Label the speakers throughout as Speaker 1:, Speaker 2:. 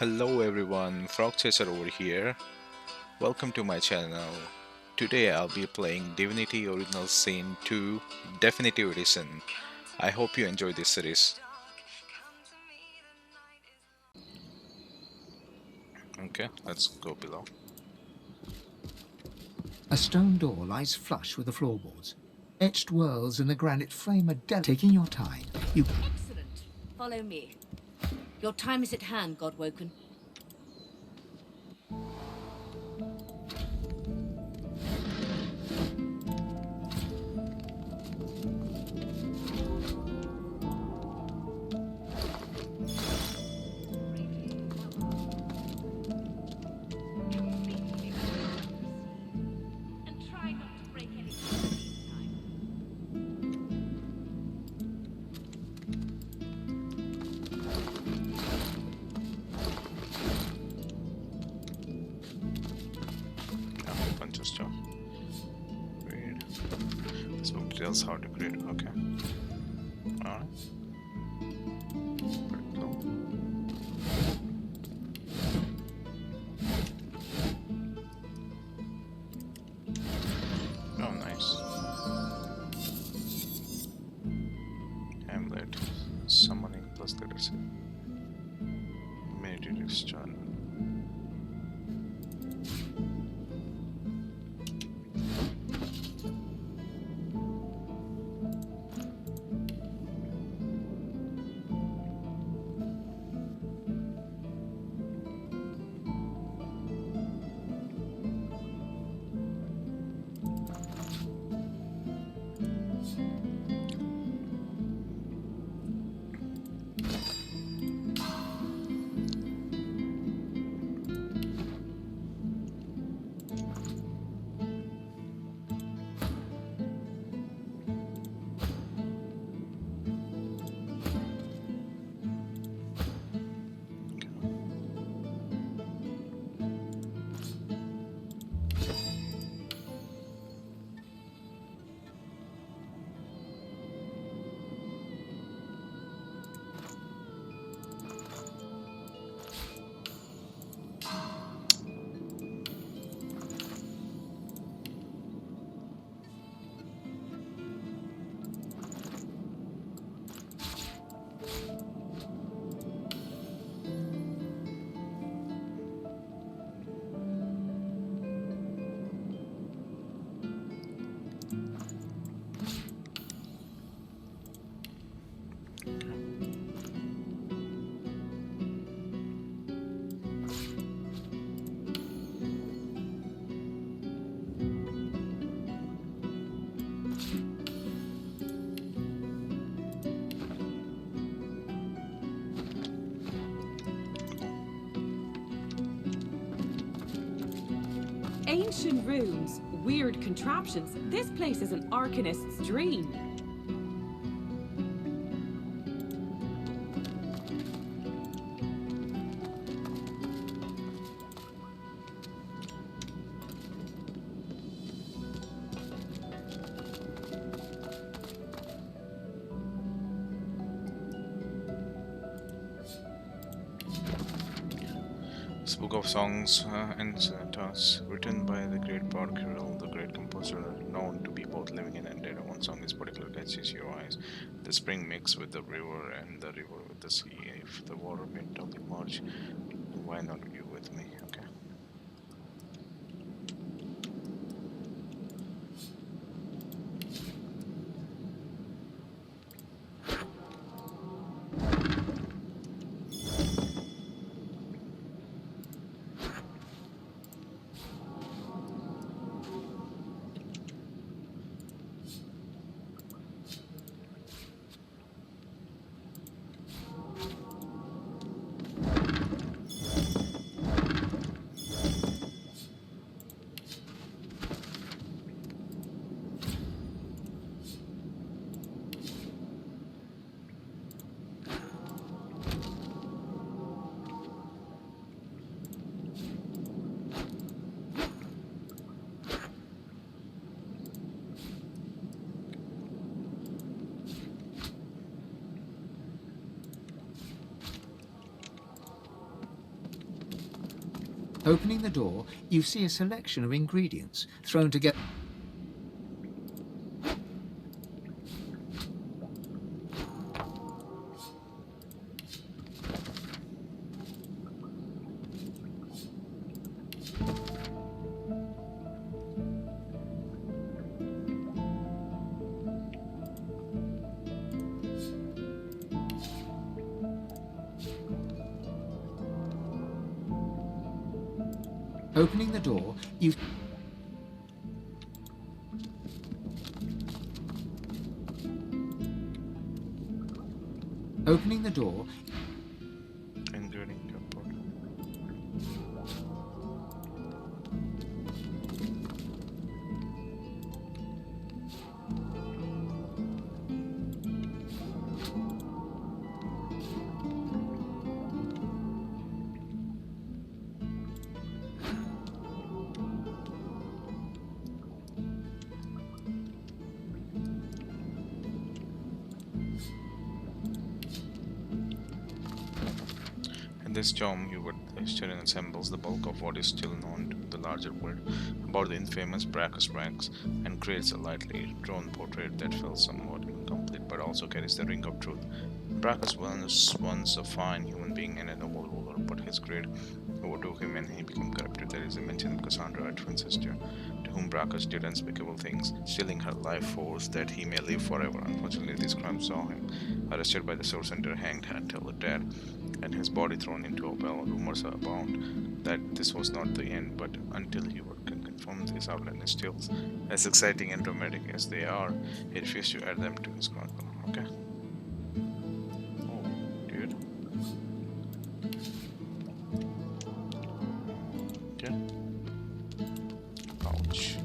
Speaker 1: Hello everyone, Frog Chaser over here. Welcome to my channel. Today I'll be playing Divinity Original Sin 2 Definitive Edition. I hope you enjoy this series. Okay, let's go below.
Speaker 2: A stone door lies flush with the floorboards. Etched whorls in the granite frame are taking your time.
Speaker 3: Excellent. Follow me. Your time is at hand, Godwoken. And try not to break any
Speaker 1: A bunch of stuff. Weird. This book tells how to create. Okay. Alright. Pretty cool. Oh, nice. Hamlet. Summoning plus literacy. Meditative start.
Speaker 4: Ancient runes, weird contraptions. This place is an arcanist's dream.
Speaker 1: This book of songs and sonatas written by the great bard Kirill, the great composer known to be both living and dead. One song is particularly catches your eyes. The spring mixed with the river and the river with the sea. If the water meant of the march, why not you with me? Okay.
Speaker 2: Opening the door, you see a selection of ingredients thrown together. Opening the door, you... Opening the door,
Speaker 1: Ingredient cupboard. In this tomb, the historian assembles the bulk of what is still known to the larger world about the infamous Brachus ranks and creates a lightly drawn portrait that feels somewhat incomplete but also carries the ring of truth. Brachus was once a fine human being and a noble ruler, but his greed overtook him and he became corrupted. There is a mention of Cassandra, a twin sister, to whom Brachus did unspeakable things, stealing her life force that he may live forever. Unfortunately, these crimes saw him arrested by the Soul Center, hanged until dead, and his body thrown into a well. Rumors abound that this was not the end, but until he can confirm these outlandish tales, as exciting and dramatic as they are, he refused to add them to his chronicle. Okay. Oh, dude. Okay. Ouch.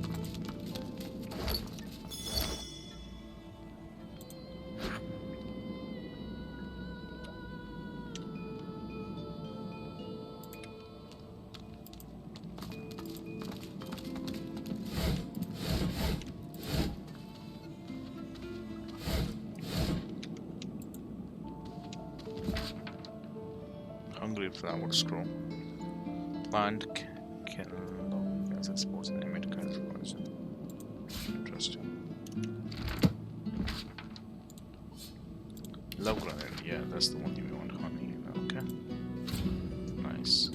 Speaker 1: Hungry flowers grow. Plant can as exports and emit kind of poison. Interesting. Love granite, yeah, that's the one you want, honey. Okay. Nice.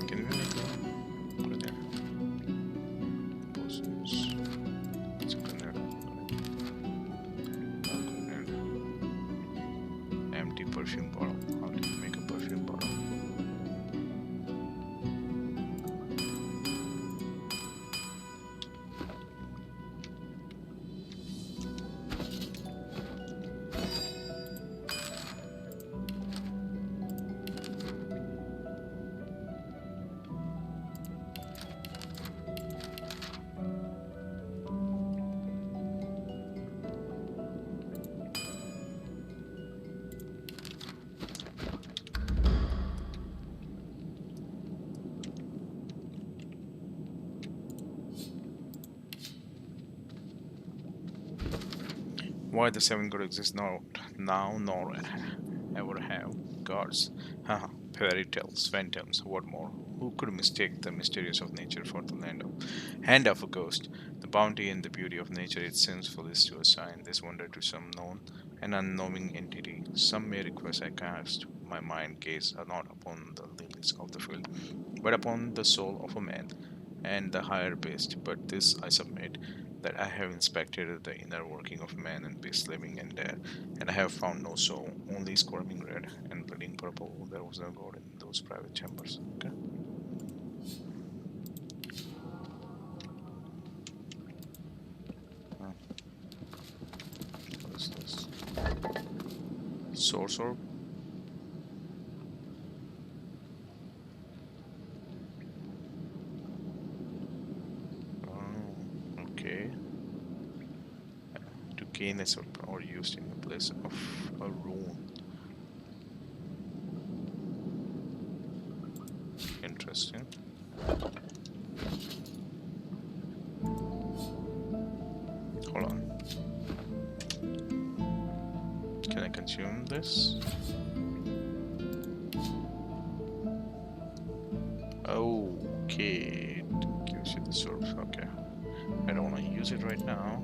Speaker 1: Can we make a put it there? Potions. It's a grenade. Empty perfume bottle. How do you make a perfume bottle? Why the seven god exist not now nor ever have gods? Haha, fairy tales, phantoms, what more? Who could mistake the mysteries of nature for the hand of a ghost? The bounty and the beauty of nature it seems foolish to assign this wonder to some known and unknowing entity. Some may request I cast my mind gaze not upon the lilies of the field, but upon the soul of a man and the higher beast. But this I submit, that I have inspected the inner working of man and beast living and dead, and I have found no soul, only squirming red and bleeding purple. There was no god in those private chambers. Okay. What is this? Source orb? Oh, okay. To gain a certain power used in the place of a rune. Interesting. consume this. Okay, it gives you the sort of, okay. I don't want to use it right now.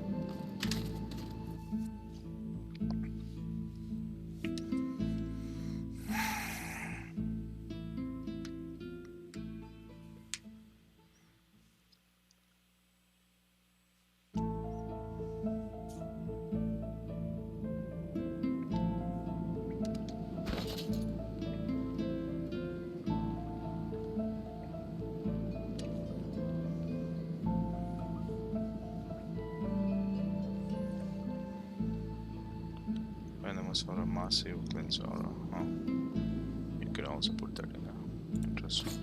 Speaker 1: Venomous aura, massive cleanse aura. Huh? You could also put that in there. Interesting.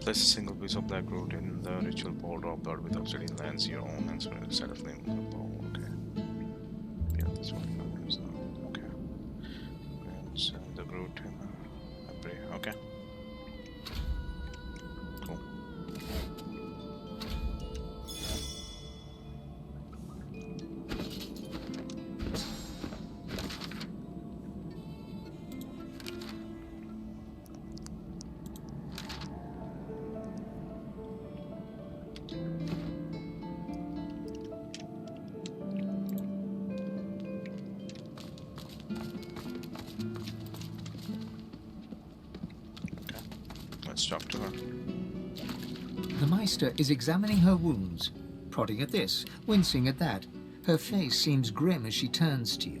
Speaker 1: Place a single piece of black root in the ritual bowl, drop blood with obsidian lens, your own, and set a flame in the bowl. Okay. Yeah, this one is okay. And send the root in a pray. Okay. Cool. Let's talk to her.
Speaker 2: The Meister is examining her wounds, prodding at this, wincing at that. Her face seems grim as she turns to you.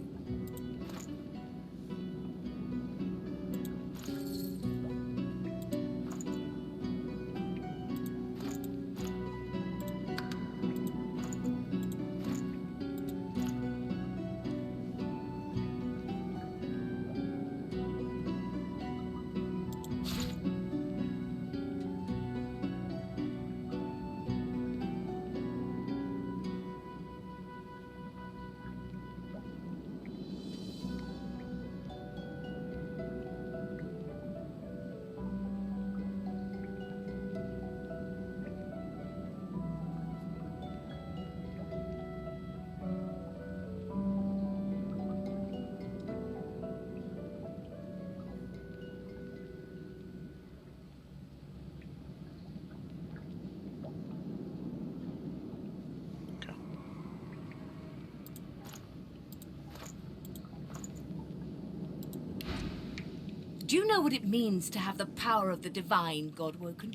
Speaker 3: Do you know what it means to have the power of the divine, Godwoken?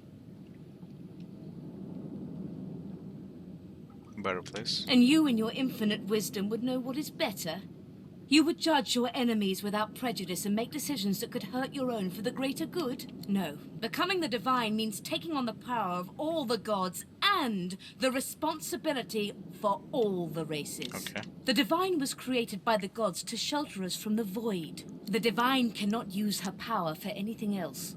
Speaker 1: Better place.
Speaker 3: And you, in your infinite wisdom, would know what is better? You would judge your enemies without prejudice and make decisions that could hurt your own for the greater good? No. Becoming the divine means taking on the power of all the gods and the responsibility for all the races.
Speaker 1: Okay.
Speaker 3: The divine was created by the gods to shelter us from the void. The divine cannot use her power for anything else.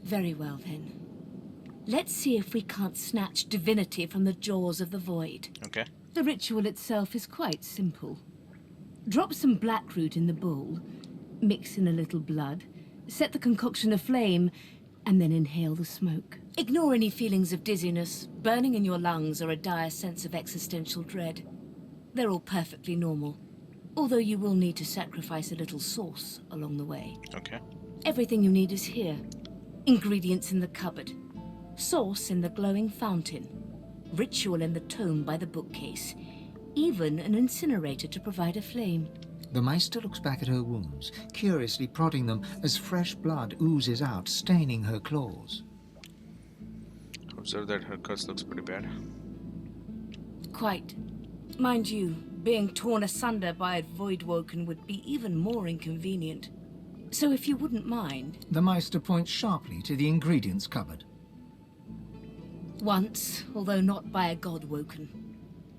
Speaker 3: Very well, then. Let's see if we can't snatch divinity from the jaws of the void.
Speaker 1: Okay.
Speaker 3: The ritual itself is quite simple. Drop some blackroot in the bowl, mix in a little blood, set the concoction aflame, and then inhale the smoke. Ignore any feelings of dizziness, burning in your lungs, or a dire sense of existential dread. They're all perfectly normal, although you will need to sacrifice a little sauce along the way.
Speaker 1: Okay.
Speaker 3: Everything you need is here. Ingredients in the cupboard. Sauce in the glowing fountain. Ritual in the tome by the bookcase. Even an incinerator to provide a flame.
Speaker 2: The Meister looks back at her wounds, curiously prodding them as fresh blood oozes out, staining her claws.
Speaker 1: Observe that her cuts looks pretty bad.
Speaker 3: Quite. Mind you, being torn asunder by a Voidwoken would be even more inconvenient. So if you wouldn't mind...
Speaker 2: The Meister points sharply to the ingredients cupboard.
Speaker 3: Once, although not by a Godwoken.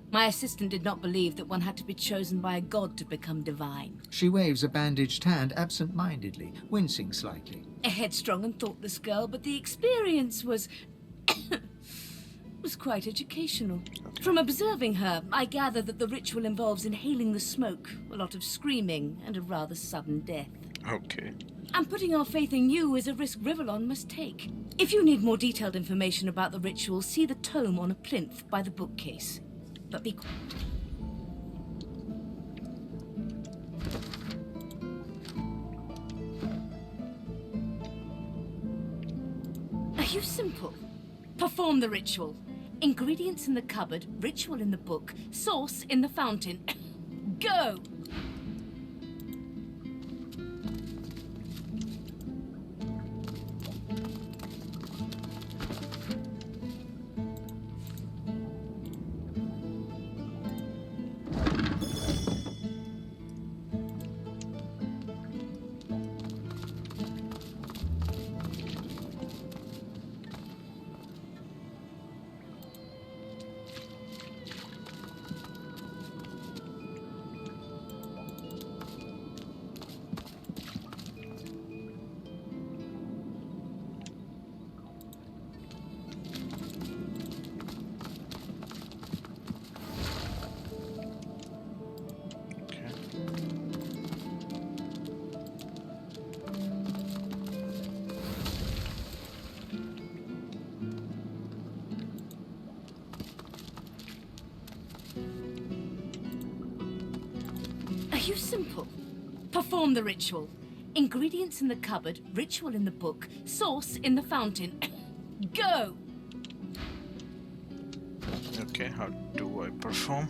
Speaker 3: My assistant did not believe that one had to be chosen by a god to become divine.
Speaker 2: She waves a bandaged hand absent-mindedly, wincing slightly.
Speaker 3: A headstrong and thoughtless girl, but the experience was... was quite educational. From observing her, I gather that the ritual involves inhaling the smoke, a lot of screaming, and a rather sudden death.
Speaker 1: Okay.
Speaker 3: And putting our faith in you is a risk Rivellon must take. If you need more detailed information about the ritual, see the tome on a plinth by the bookcase. But be quiet. Are you simple? Perform the ritual. Ingredients in the cupboard, ritual in the book, sauce in the fountain. Go! Are you simple? Perform the ritual. Ingredients in the cupboard, ritual in the book, sauce in the fountain. Go!
Speaker 1: Okay, how do I perform?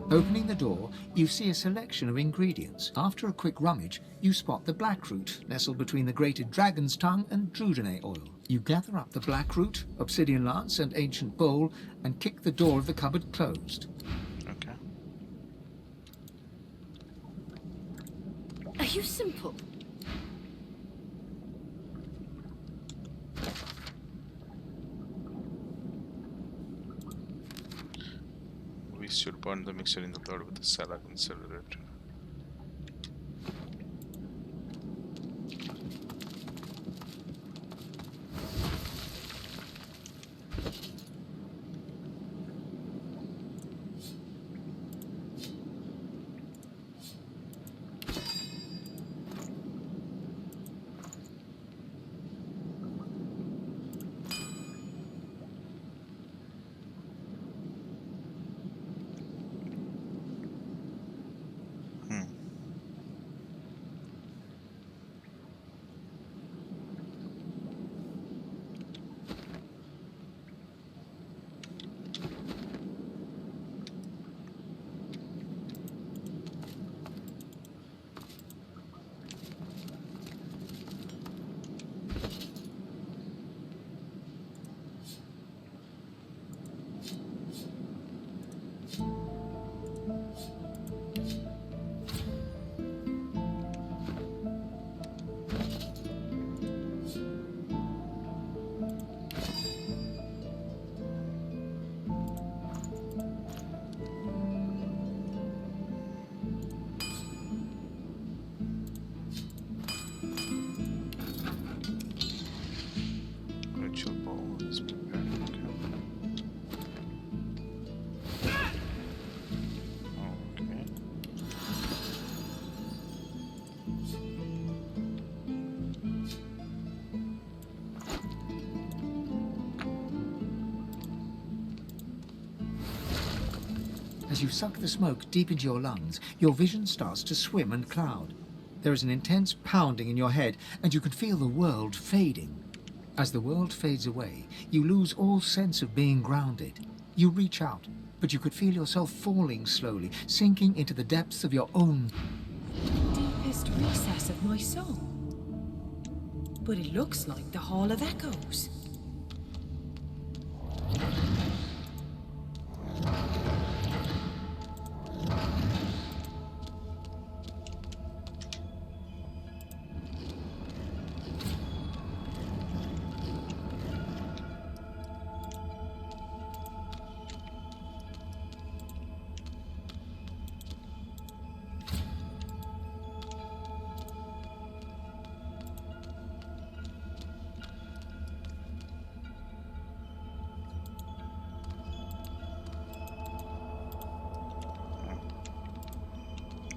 Speaker 2: Opening the door, you see a selection of ingredients. After a quick rummage, you spot the blackroot, nestled between the grated dragon's tongue and drudene oil. You gather up the blackroot, obsidian lance, and ancient bowl, and kick the door of the cupboard closed.
Speaker 1: Okay.
Speaker 3: Are you simple?
Speaker 1: We should burn the mixture in the blood with the salad incinerator.
Speaker 2: As you suck the smoke deep into your lungs, your vision starts to swim and cloud. There is an intense pounding in your head, and you can feel the world fading. As the world fades away, you lose all sense of being grounded. You reach out, but you could feel yourself falling slowly, sinking into the depths of your own.
Speaker 4: Deepest recess of my soul. But it looks like the Hall of Echoes.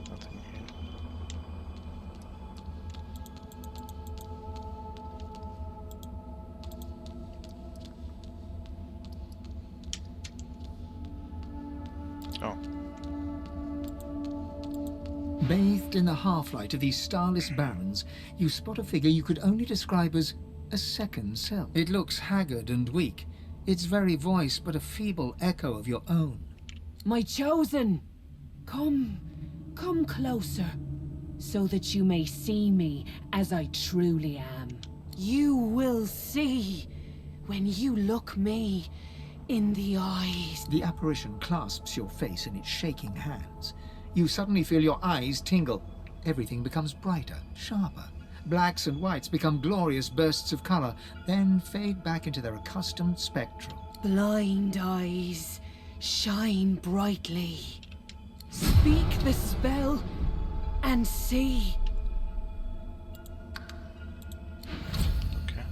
Speaker 1: Nothing here. Oh,
Speaker 2: Bathed in the half-light of these starless barrens, you spot a figure you could only describe as a second self. It looks haggard and weak, its very voice but a feeble echo of your own.
Speaker 4: My chosen! Come closer, so that you may see me as I truly am. You will see when you look me in the eyes.
Speaker 2: The apparition clasps your face in its shaking hands. You suddenly feel your eyes tingle. Everything becomes brighter, sharper. Blacks and whites become glorious bursts of color, then fade back into their accustomed spectrum.
Speaker 4: Blind eyes, shine brightly. Speak the spell and see.
Speaker 1: okay.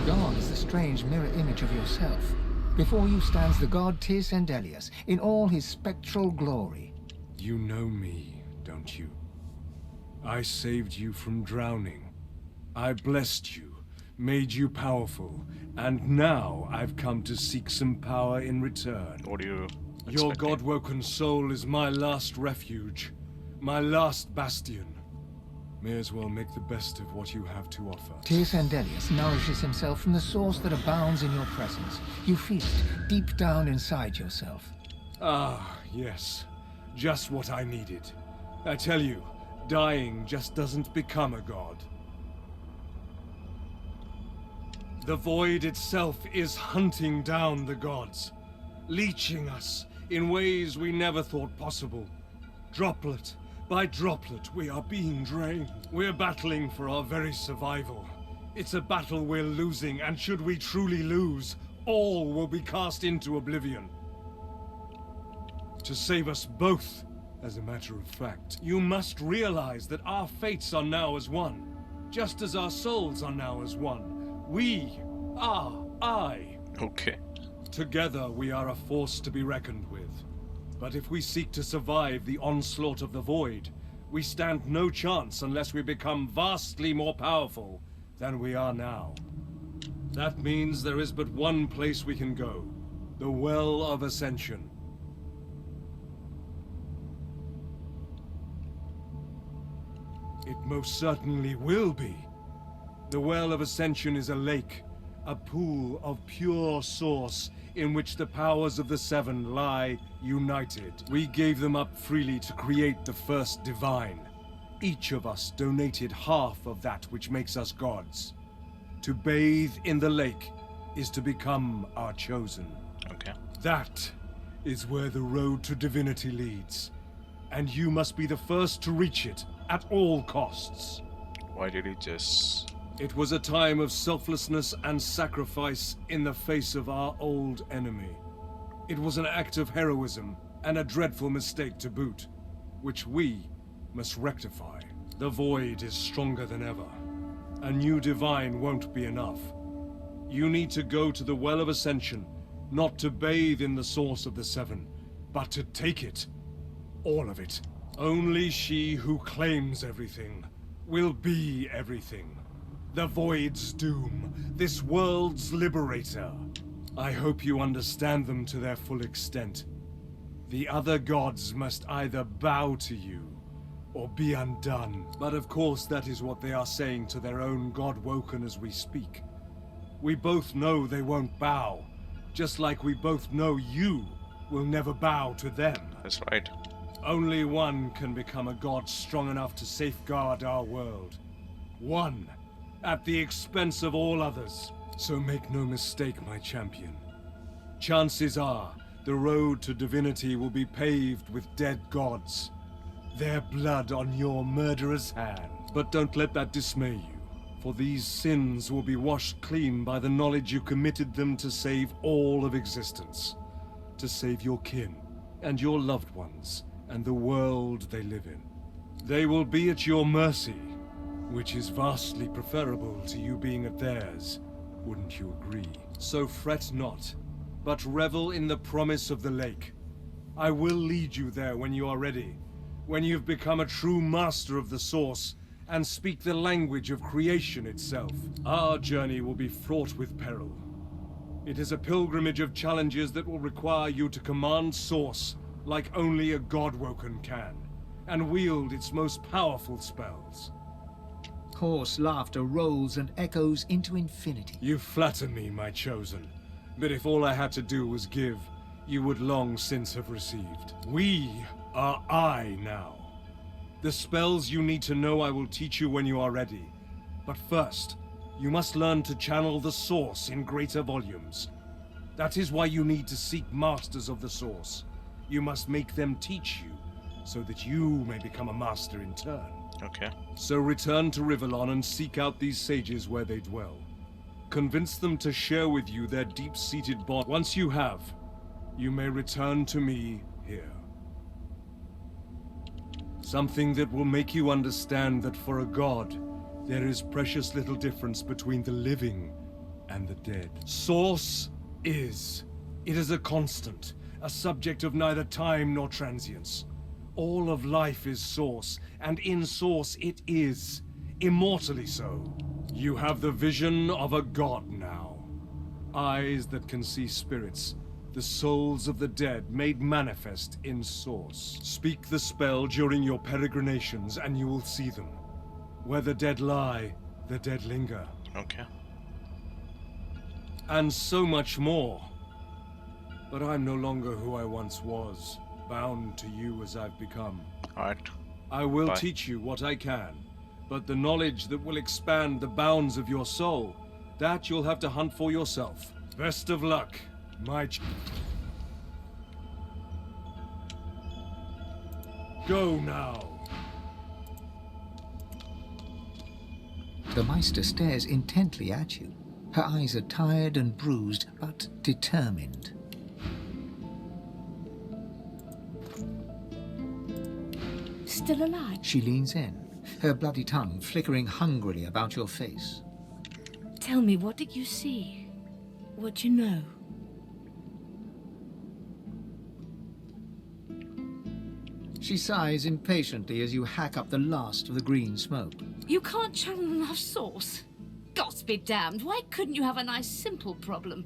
Speaker 2: Gone is the strange mirror image of yourself. Before you stands the god Tis Endelius in all his spectral glory.
Speaker 5: You know me, don't you? I saved you from drowning. I blessed you, made you powerful, and now I've come to seek some power in return.
Speaker 1: What are you
Speaker 5: Your
Speaker 1: expecting?
Speaker 5: god-woken soul is my last refuge, my last bastion. May as well make the best of what you have to offer.
Speaker 2: Tis Endelius nourishes himself from the source that abounds in your presence. You feel it deep down inside yourself.
Speaker 5: Ah, yes. Just what I needed. I tell you, dying just doesn't become a god. The void itself is hunting down the gods, leeching us in ways we never thought possible. Droplet by droplet, we are being drained. We're battling for our very survival. It's a battle we're losing, and should we truly lose, all will be cast into oblivion. To save us both, as a matter of fact, you must realize that our fates are now as one, just as our souls are now as one. We are I.
Speaker 1: Okay.
Speaker 5: Together we are a force to be reckoned with. But if we seek to survive the onslaught of the Void, we stand no chance unless we become vastly more powerful than we are now. That means there is but one place we can go, the Well of Ascension. It most certainly will be. The Well of Ascension is a lake, a pool of pure source in which the powers of the Seven lie united. We gave them up freely to create the first divine. Each of us donated half of that which makes us gods. To bathe in the lake is to become our chosen.
Speaker 1: Okay.
Speaker 5: That is where the road to divinity leads. And you must be the first to reach it at all costs.
Speaker 1: Why did he just...
Speaker 5: It was a time of selflessness and sacrifice in the face of our old enemy. It was an act of heroism and a dreadful mistake to boot, which we must rectify. The Void is stronger than ever, A new divine won't be enough. You need to go to the Well of Ascension, not to bathe in the source of the Seven, but to take it. All of it. Only she who claims everything will be everything. The Void's doom, this world's liberator. I hope you understand them to their full extent. The other gods must either bow to you, or be undone. But of course that is what they are saying to their own God-Woken as we speak. We both know they won't bow, just like we both know you will never bow to them.
Speaker 1: That's right.
Speaker 5: Only one can become a god strong enough to safeguard our world. One, at the expense of all others. So make no mistake, my champion. Chances are, the road to divinity will be paved with dead gods. Their blood on your murderous hand. But don't let that dismay you, for these sins will be washed clean by the knowledge you committed them to save all of existence. To save your kin, and your loved ones, and the world they live in. They will be at your mercy, which is vastly preferable to you being at theirs, wouldn't you agree? So fret not, but revel in the promise of the lake. I will lead you there when you are ready, when you've become a true master of the Source, and speak the language of creation itself. Our journey will be fraught with peril. It is a pilgrimage of challenges that will require you to command Source like only a God-Woken can, and wield its most powerful spells.
Speaker 2: Hoarse laughter rolls and echoes into infinity.
Speaker 5: You flatter me, my chosen, but if all I had to do was give, you would long since have received. We are I now. The spells you need to know I will teach you when you are ready. But first, you must learn to channel the Source in greater volumes. That is why you need to seek masters of the Source. You must make them teach you, so that you may become a master in turn.
Speaker 1: Okay.
Speaker 5: So return to Rivellon and seek out these sages where they dwell. Convince them to share with you their deep-seated bond. Once you have, you may return to me here. Something that will make you understand that for a god, there is precious little difference between the living and the dead. Source is. It is a constant, a subject of neither time nor transience. All of life is Source, and in Source it is, immortally so. You have the vision of a god now. Eyes that can see spirits, the souls of the dead made manifest in Source. Speak the spell during your peregrinations and you will see them. Where the dead lie, the dead linger.
Speaker 1: Okay.
Speaker 5: And so much more. But I'm no longer who I once was, bound to you as I've become.
Speaker 1: Alright.
Speaker 5: I will
Speaker 1: Bye.
Speaker 5: teach you what I can, but the knowledge that will expand the bounds of your soul, that you'll have to hunt for yourself. Best of luck, my Go now.
Speaker 2: The Meister stares intently at you. Her eyes are tired and bruised, but determined.
Speaker 3: Still alive?
Speaker 2: She leans in, her bloody tongue flickering hungrily about your face.
Speaker 3: Tell me, what did you see? What you know?
Speaker 2: She sighs impatiently as you hack up the last of the green smoke.
Speaker 3: You can't channel enough Source? Gods be damned, why couldn't you have a nice simple problem?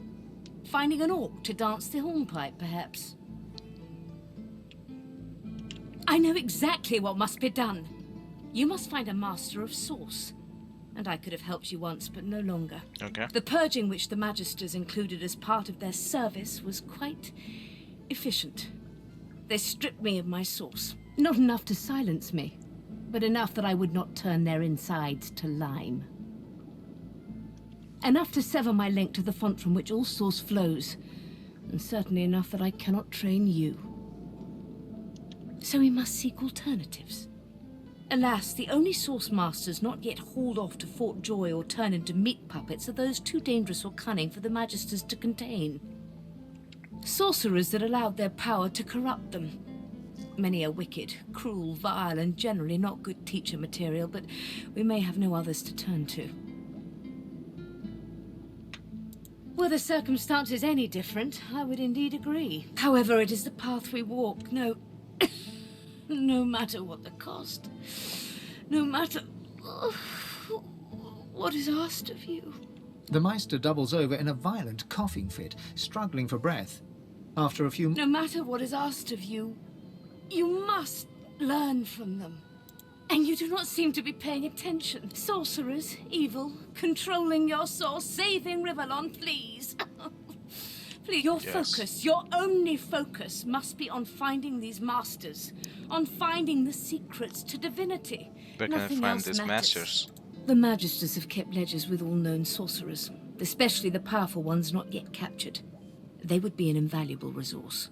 Speaker 3: Finding an orc to dance the hornpipe, perhaps? I know exactly what must be done. You must find a master of Source. And I could have helped you once, but no longer.
Speaker 1: Okay.
Speaker 3: The purging which the Magisters included as part of their service was quite efficient. They stripped me of my Source. Not enough to silence me, but enough that I would not turn their insides to lime. Enough to sever my link to the font from which all Source flows, and certainly enough that I cannot train you. So we must seek alternatives. Alas, the only Source Masters not yet hauled off to Fort Joy or turned into meat puppets are those too dangerous or cunning for the Magisters to contain. Sorcerers that allowed their power to corrupt them. Many are wicked, cruel, vile, and generally not good teacher material, but we may have no others to turn to. Were the circumstances any different, I would indeed agree. However, it is the path we walk, no matter what the cost. No matter what is asked of you.
Speaker 2: The Meister doubles over in a violent coughing fit, struggling for breath. After a few...
Speaker 3: No matter what is asked of you, you must learn from them. And you do not seem to be paying attention. Sorcerers, evil, controlling your soul, saving Rivellon, please. Please, your focus, your only focus, must be on finding these masters, on finding the secrets to divinity.
Speaker 1: Where can I
Speaker 3: Nothing
Speaker 1: find
Speaker 3: else
Speaker 1: these
Speaker 3: matters.
Speaker 1: masters?
Speaker 3: The Magisters have kept ledgers with all known sorcerers, especially the powerful ones not yet captured. They would be an invaluable resource.